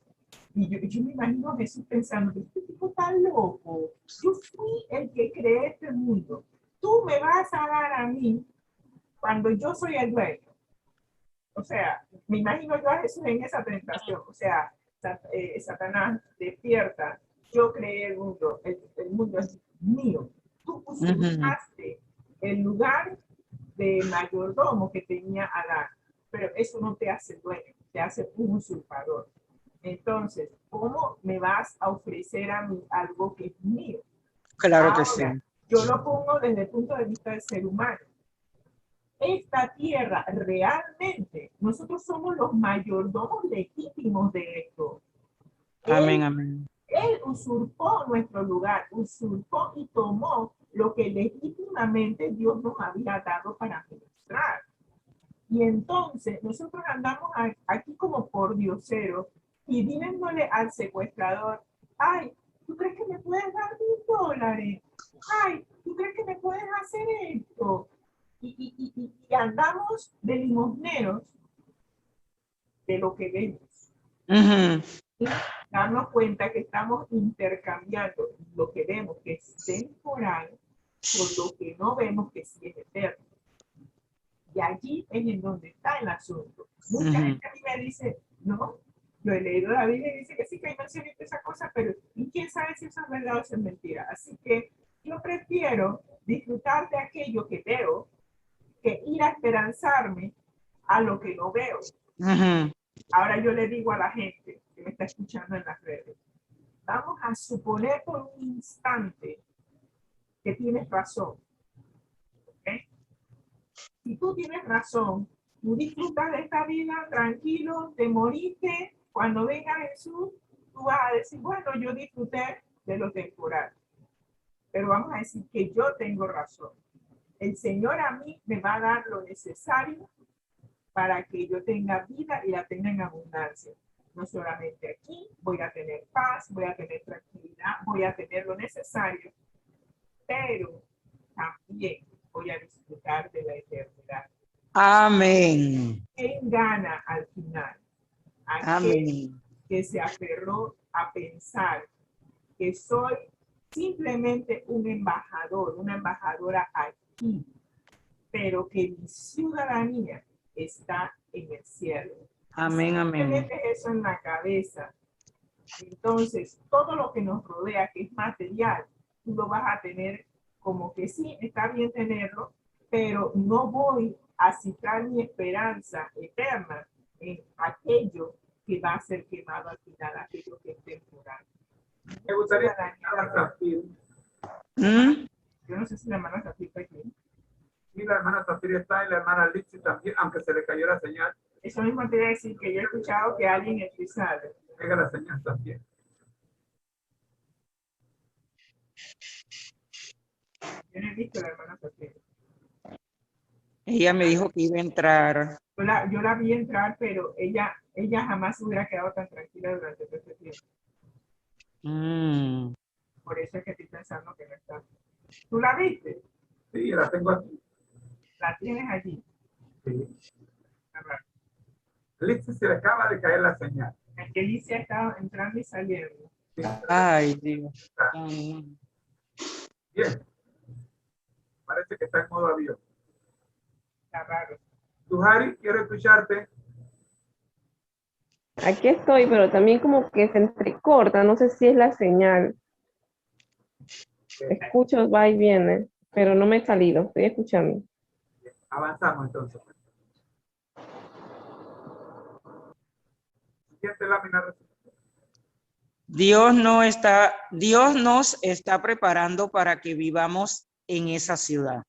Y yo me imagino a Jesús pensando, este tipo está loco, yo fui el que creé este mundo, tú me vas a dar a mí cuando yo soy el dueño. O sea, me imagino yo a Jesús en esa tentación, o sea, Satanás, despierta, yo creé el mundo es mío, tú usurpaste el lugar de mayordomo que tenía Adán, pero eso no te hace dueño, te hace un usurpador. Entonces, ¿cómo me vas a ofrecer a mí algo que es mío? Claro Ahora, que sí. Yo lo pongo desde el punto de vista del ser humano. Esta tierra realmente, nosotros somos los mayordomos legítimos de esto. Amén, amén. Él usurpó nuestro lugar, usurpó y tomó lo que legítimamente Dios nos había dado para ministrar. Y entonces nosotros andamos aquí como por dioseros, pidiéndole al secuestrador, ay, ¿tú crees que me puedes dar $1000? Ay, ¿tú crees que me puedes hacer esto? Y andamos de limosneros de lo que vemos. Y darnos cuenta que estamos intercambiando lo que vemos que es temporal por lo que no vemos que sí es eterno. Y allí es en donde está el asunto. Mucha gente a mí me dice, no, lo he leído la Biblia y dice que sí que hay menciones de esa cosa, pero ¿y quién sabe si eso es verdad o es mentira? Así que yo prefiero disfrutar de aquello que veo que ir a esperanzarme a lo que no veo. Ahora yo le digo a la gente que me está escuchando en las redes, vamos a suponer por un instante que tienes razón. ¿Okay? Si tú tienes razón, tú disfrutas de esta vida tranquilo, te moriste, cuando venga Jesús, tú vas a decir, bueno, yo disfruté de lo temporal. Pero vamos a decir que yo tengo razón. El Señor a mí me va a dar lo necesario para que yo tenga vida y la tenga en abundancia. No solamente aquí, voy a tener paz, voy a tener tranquilidad, voy a tener lo necesario, pero también voy a disfrutar de la eternidad. Amén. ¿Quién gana al final? Aquel que se aferró a pensar que soy simplemente un embajador, una embajadora aquí, pero que mi ciudadanía está en el cielo. Amén, amén. Simplemente eso en la cabeza. Entonces, todo lo que nos rodea, que es material, tú lo vas a tener como que sí, está bien tenerlo, pero no voy a cifrar mi esperanza eterna en aquello que va a ser quemado al final, aquello que es temporal. Me gustaría escuchar a Zafir. Yo no sé si la hermana Zafir está aquí. Sí, la hermana Zafir está y la hermana Lixi también, aunque se le cayó la señal. Eso mismo te voy a decir que yo he escuchado que alguien es pisado. Llega la señal también. Yo no he visto a la hermana Zafir. Ella me dijo que iba a entrar. Yo la vi entrar, pero ella jamás se hubiera quedado tan tranquila durante todo este tiempo. Por eso es que estoy pensando que no está. ¿Tú la viste? Sí, la tengo aquí. ¿La tienes allí? Sí. Lixi se le acaba de caer la señal. Es que Alicia estaba entrando y saliendo. Sí. Ay, Dios. Bien. Parece que está en modo avión. Está raro. Tuhari, quiero escucharte. Aquí estoy, pero también como que se entrecorta, no sé si es la señal. Escucho, va y viene, pero no me he salido, estoy escuchando. Avanzamos entonces. Siguiente lámina. Dios nos está preparando para que vivamos en esa ciudad.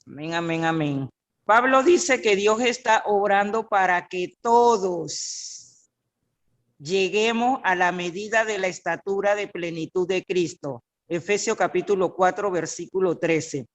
Amén, amén, amén. Pablo dice que Dios está obrando para que todos lleguemos a la medida de la estatura de plenitud de Cristo. Efesios capítulo 4, versículo 13.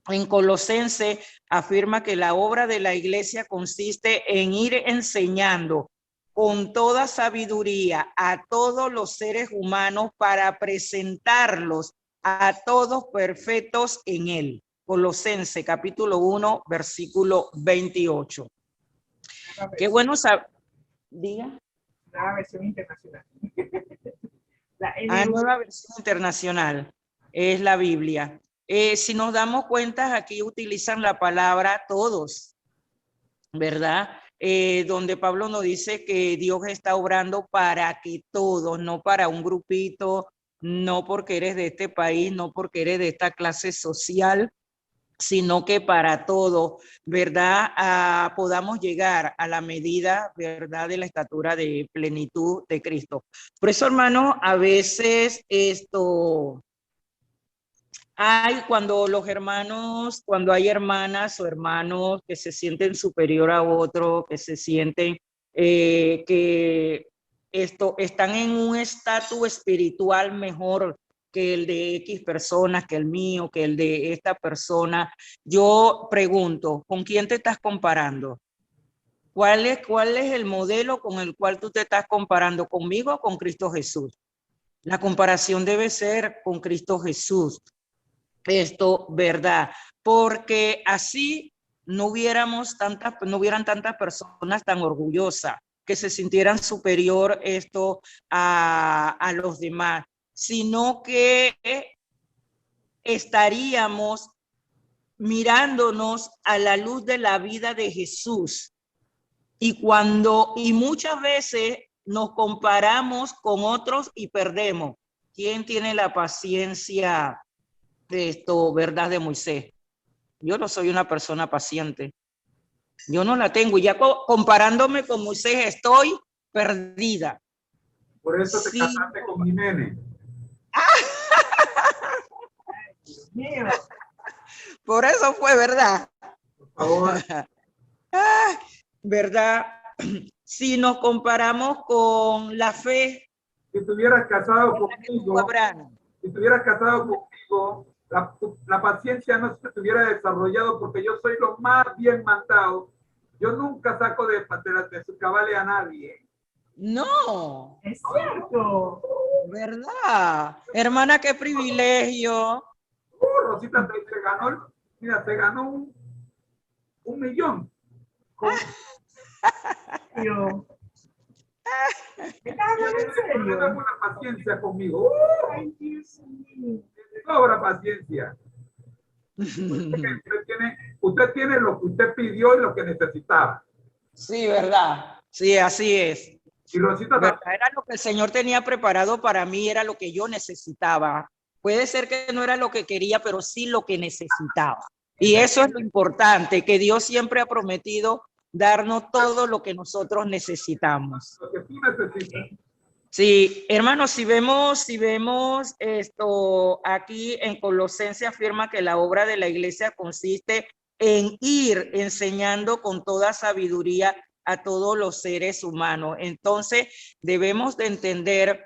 En Colosense afirma que la obra de la iglesia consiste en ir enseñando con toda sabiduría a todos los seres humanos para presentarlos a todos perfectos en él. Colosense capítulo 1, versículo 28. Qué bueno saber. Diga. Nueva versión internacional. Nueva versión internacional es la Biblia. Si nos damos cuenta, aquí utilizan la palabra todos, ¿verdad? Donde Pablo nos dice que Dios está obrando para que todos, no para un grupito, no porque eres de este país, no porque eres de esta clase social, sino que para todos, ¿verdad? Podamos llegar a la medida, ¿verdad? De la estatura de plenitud de Cristo. Por eso, hermano, a veces cuando hay hermanas o hermanos que se sienten superior a otro, que se sienten que están en un estatus espiritual mejor que el de X personas, que el mío, que el de esta persona. Yo pregunto, ¿con quién te estás comparando? ¿Cuál es el modelo con el cual tú te estás comparando? ¿Conmigo o con Cristo Jesús? La comparación debe ser con Cristo Jesús. ¿Verdad? Porque así no hubieran tantas personas tan orgullosas que se sintieran superior a los demás, sino que estaríamos mirándonos a la luz de la vida de Jesús. Y muchas veces nos comparamos con otros y perdemos. ¿Quién tiene la paciencia de esto, verdad, de Moisés? Yo no soy una persona paciente. Yo no la tengo. Ya comparándome con Moisés estoy perdida. Por eso te casaste con mi nene. Por eso fue, ¿verdad? Por favor. ¿Verdad? Si nos comparamos con la fe. Si estuvieras casado conmigo, la paciencia no se te hubiera desarrollado porque yo soy lo más bien mandado. Yo nunca saco de su cabale a nadie. No. Es cierto. ¿Verdad? Hermana, qué privilegio. Rosita se ganó un millón. ¿Estás hablando en serio? Tengo una paciencia conmigo. Ay, Dios mío. Sobra paciencia. Usted tiene lo que usted pidió y lo que necesitaba. Sí, ¿verdad? Sí, así es. Y Rosita, ¿verdad? Era lo que el Señor tenía preparado para mí, era lo que yo necesitaba. Puede ser que no era lo que quería, pero sí lo que necesitaba. Y eso es lo importante, que Dios siempre ha prometido darnos todo lo que nosotros necesitamos. Lo que tú necesitas. Sí, hermanos, si vemos esto aquí en Colosenses afirma que la obra de la iglesia consiste en ir enseñando con toda sabiduría a todos los seres humanos. Entonces, debemos de entender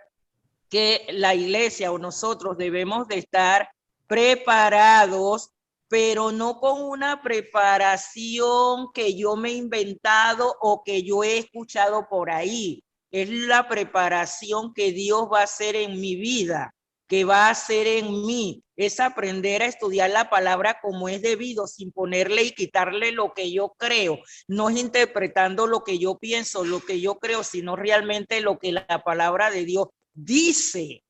que la iglesia o nosotros debemos de estar preparados, pero no con una preparación que yo me he inventado o que yo he escuchado por ahí. Es la preparación que Dios va a hacer en mi vida, que va a hacer en mí. Es aprender a estudiar la palabra como es debido, sin ponerle y quitarle lo que yo creo. No es interpretando lo que yo pienso, lo que yo creo, sino realmente lo que la palabra de Dios dice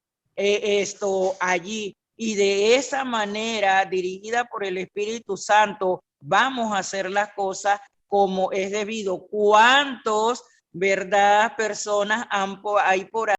allí. Y de esa manera, dirigida por el Espíritu Santo, vamos a hacer las cosas como es debido. ¿Cuántos, verdad, personas hay por ahí